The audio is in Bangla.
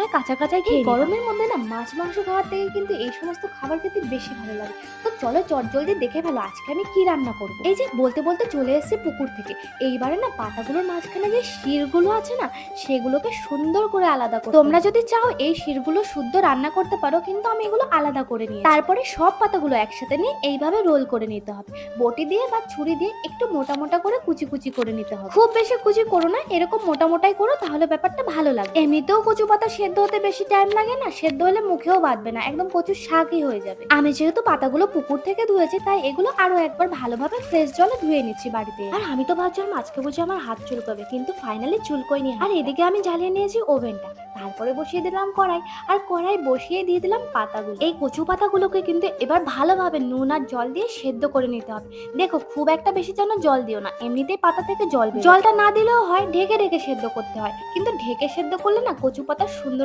করে কাঁচা কাঁচাই খেয়ে গরমের মধ্যে না মাছ মাংস খাওয়ার থেকে কিন্তু এই সমস্ত খাবার খেতে বেশি ভালো লাগে। তো চলো চটজলদি দেখে ফেলো আজকে আমি কি রান্না করবো। এই যে বলতে বলতে চলে এসেছি পুকুর থেকে। এইবারে না পাতাগুলোর মাঝখানে যে শিরগুলো আছে না, সেগুলোকে সুন্দর করে আলাদা করতে তোমরা যদি চাও এই শিরগুলো শুদ্ধ রান্না করতে পারো, কিন্তু আমি এগুলো আলাদা করে নিয়ে তারপরে সব পাতাগুলো একসাথে নিয়ে এইভাবে রোল করে নিতে হবে। বটি দিয়ে বা ছুরি দিয়ে একটু মোটা মোটা করে কুচি কুচি করে নিতে হবে। খুব বেশি কুচি করো না, এরকম মোটা মোটাই করো, তাহলে ব্যাপারটা ভালো লাগে। এমনিতেও কচু পাতা সেদ্ধ হতে বেশি টাইম লাগে না, সেদ্ধ হলে মুখেও বাঁধবে না, একদম কচুর শাকই হয়ে যাবে। আমি যেহেতু পাতাগুলো পুকুর থেকে ধুয়েছি, তাই এগুলো আরো একবার ভালোভাবে ফ্রেশ জলে ধুয়ে নিচ্ছি বাড়িতে। আর আমি তো ভাবছিলাম আজকে বুঝে আমার হাত চুলকাবে, কিন্তু ফাইনালি চুলকোয়নি। আর এদিকে আমি জ্বালিয়ে নিয়েছি ওভেনটা, তারপরে বসিয়ে দিলাম কড়াই, আর কড়াই বসিয়ে দিয়ে দিলাম পাতাগুলো। এই কচু পাতাগুলোকে কিন্তু এবার ভালোভাবে নুন আর জল দিয়ে সেদ্ধ করে নিতে হবে। দেখো খুব একটা বেশি যেন জল দিও না, এমনিতেই পাতা থেকে জলটা না দিলেও হয়, ঢেকে ঢেকে সেদ্ধ করতে হয়, কিন্তু ঢেকে সেদ্ধ করলে না কচু পাতা সুন্দর